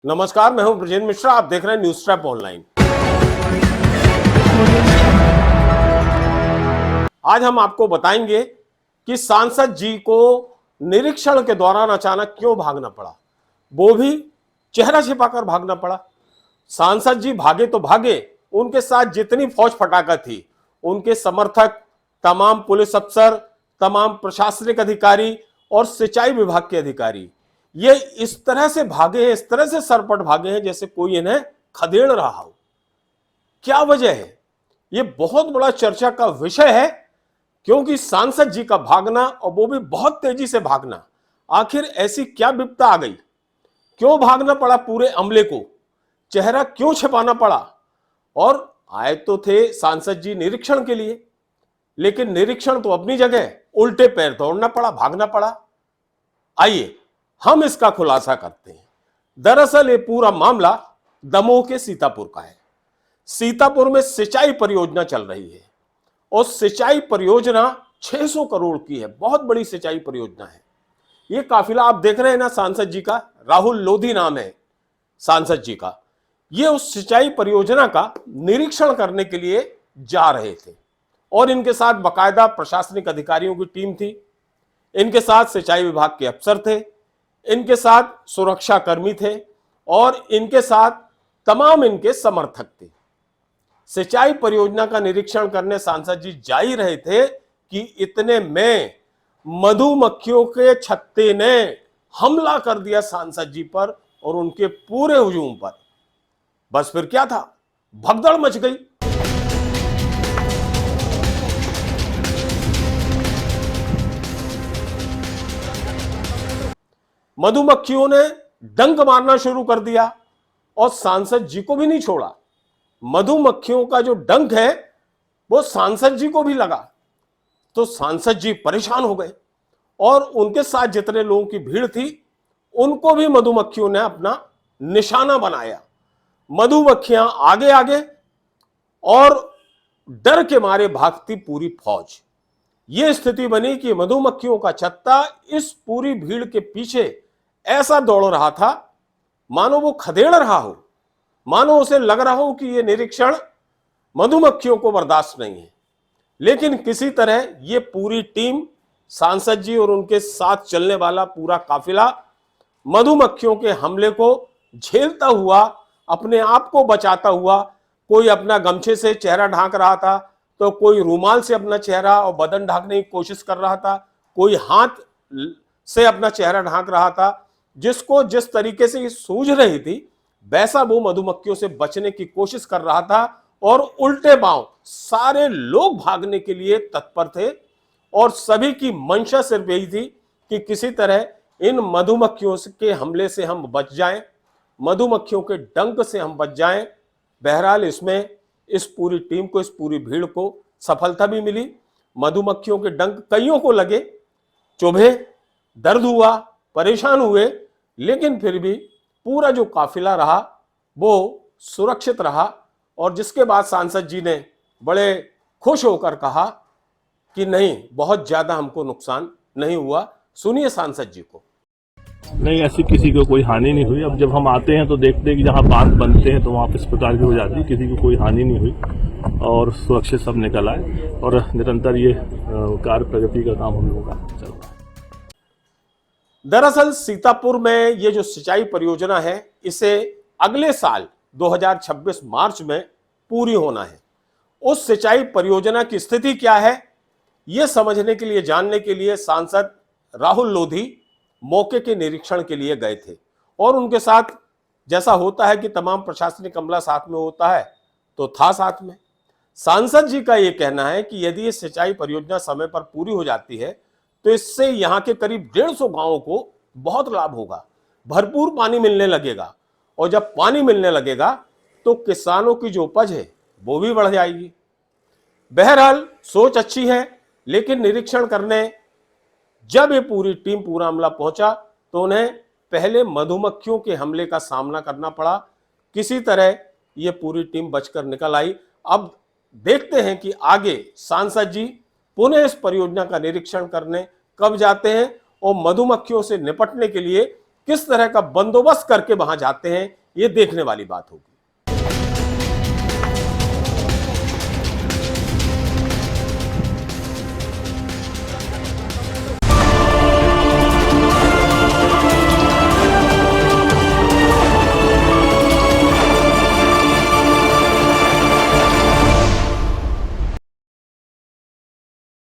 नमस्कार, मैं हूं ब्रजेंद्र मिश्रा। आप देख रहे हैं न्यूज ट्रैप ऑनलाइन। आज हम आपको बताएंगे कि सांसद जी को निरीक्षण के दौरान अचानक क्यों भागना पड़ा, वो भी चेहरा छिपाकर भागना पड़ा। सांसद जी भागे तो भागे, उनके साथ जितनी फौज फटाका थी, उनके समर्थक, तमाम पुलिस अफसर, तमाम प्रशासनिक अधिकारी और सिंचाई विभाग के अधिकारी ये इस तरह से भागे हैं, इस तरह से सरपट भागे हैं जैसे कोई इन्हें खदेड़ रहा हो। क्या वजह है? ये बहुत बड़ा चर्चा का विषय है, क्योंकि सांसद जी का भागना, और वो भी बहुत तेजी से भागना, आखिर ऐसी क्या विपदा आ गई? क्यों भागना पड़ा पूरे अमले को? चेहरा क्यों छिपाना पड़ा? और आए तो थे सांसद जी निरीक्षण के लिए, लेकिन निरीक्षण तो अपनी जगह, उल्टे पैर दौड़ना पड़ा, भागना पड़ा। आइए हम इसका खुलासा करते हैं। दरअसल ये पूरा मामला दमोह के सीतापुर का है। सीतापुर में सिंचाई परियोजना चल रही है और सिंचाई परियोजना 600 करोड़ की है, बहुत बड़ी सिंचाई परियोजना है। ये काफिला आप देख रहे हैं ना सांसद जी का, राहुल लोधी नाम है सांसद जी का। ये उस सिंचाई परियोजना का निरीक्षण करने के लिए जा रहे थे और इनके साथ बाकायदा प्रशासनिक अधिकारियों की टीम थी, इनके साथ सिंचाई विभाग के अफसर थे, इनके साथ सुरक्षा कर्मी थे और इनके साथ तमाम इनके समर्थक थे। सिंचाई परियोजना का निरीक्षण करने सांसद जी जा ही रहे थे कि इतने में मधुमक्खियों के छत्ते ने हमला कर दिया सांसद जी पर और उनके पूरे हुजूम पर। बस फिर क्या था, भगदड़ मच गई। मधुमक्खियों ने डंक मारना शुरू कर दिया और सांसद जी को भी नहीं छोड़ा। मधुमक्खियों का जो डंक है वो सांसद जी को भी लगा, तो सांसद जी परेशान हो गए और उनके साथ जितने लोगों की भीड़ थी उनको भी मधुमक्खियों ने अपना निशाना बनाया। मधुमक्खियां आगे आगे और डर के मारे भागती पूरी फौज। यह स्थिति बनी कि मधुमक्खियों का छत्ता इस पूरी भीड़ के पीछे ऐसा दौड़ रहा था मानो वो खदेड़ रहा हो, मानो उसे लग रहा हो कि यह निरीक्षण मधुमक्खियों को बर्दाश्त नहीं है। लेकिन किसी तरह यह पूरी टीम, सांसद जी और उनके साथ चलने वाला पूरा काफिला मधुमक्खियों के हमले को झेलता हुआ, अपने आप को बचाता हुआ, कोई अपना गमछे से चेहरा ढांक रहा था, तो कोई रूमाल से अपना चेहरा और बदन ढांकने की कोशिश कर रहा था, कोई हाथ से अपना चेहरा ढांक रहा था। जिसको जिस तरीके से ये सूझ रही थी वैसा वो मधुमक्खियों से बचने की कोशिश कर रहा था और उल्टे पांव सारे लोग भागने के लिए तत्पर थे और सभी की मंशा सिर्फ यही थी कि किसी तरह इन मधुमक्खियों के हमले से हम बच जाएं, मधुमक्खियों के डंक से हम बच जाएं। बहरहाल इसमें इस पूरी टीम को, इस पूरी भीड़ को सफलता भी मिली। मधुमक्खियों के डंक कईयों को लगे, चुभे, दर्द हुआ, परेशान हुए, लेकिन फिर भी पूरा जो काफिला रहा वो सुरक्षित रहा और जिसके बाद सांसद जी ने बड़े खुश होकर कहा कि नहीं, बहुत ज्यादा हमको नुकसान नहीं हुआ। सुनिए सांसद जी को। नहीं, ऐसी किसी को कोई हानि नहीं हुई। अब जब हम आते हैं तो देखते हैं कि जहाँ बांध बनते हैं तो वहाँ पर इस प्रकार की हो जाती है, किसी को कोई हानि नहीं हुई और सुरक्षित सब निकल आए और निरंतर ये कार्य प्रगति का काम हम लोगों का चल रहा है। दरअसल सीतापुर में ये जो सिंचाई परियोजना है इसे अगले साल 2026 मार्च में पूरी होना है। उस सिंचाई परियोजना की स्थिति क्या है ये समझने के लिए, जानने के लिए सांसद राहुल लोधी मौके के निरीक्षण के लिए गए थे और उनके साथ जैसा होता है कि तमाम प्रशासनिक अमला साथ में होता है तो था साथ में। सांसद जी का यह कहना है कि यदि ये सिंचाई परियोजना समय पर पूरी हो जाती है तो इससे यहाँ के करीब 150 गांवों को बहुत लाभ होगा, भरपूर पानी मिलने लगेगा और जब पानी मिलने लगेगा तो किसानों की जो उपज है वो भी बढ़ जाएगी। बहरहाल सोच अच्छी है, लेकिन निरीक्षण करने जब ये पूरी टीम, पूरा अमला पहुंचा तो उन्हें पहले मधुमक्खियों के हमले का सामना करना पड़ा। किसी तरह ये पूरी टीम बचकर निकल आई। अब देखते हैं कि आगे सांसद जी पुनः इस परियोजना का निरीक्षण करने कब जाते हैं और मधुमक्खियों से निपटने के लिए किस तरह का बंदोबस्त करके वहां जाते हैं, ये देखने वाली बात होगी।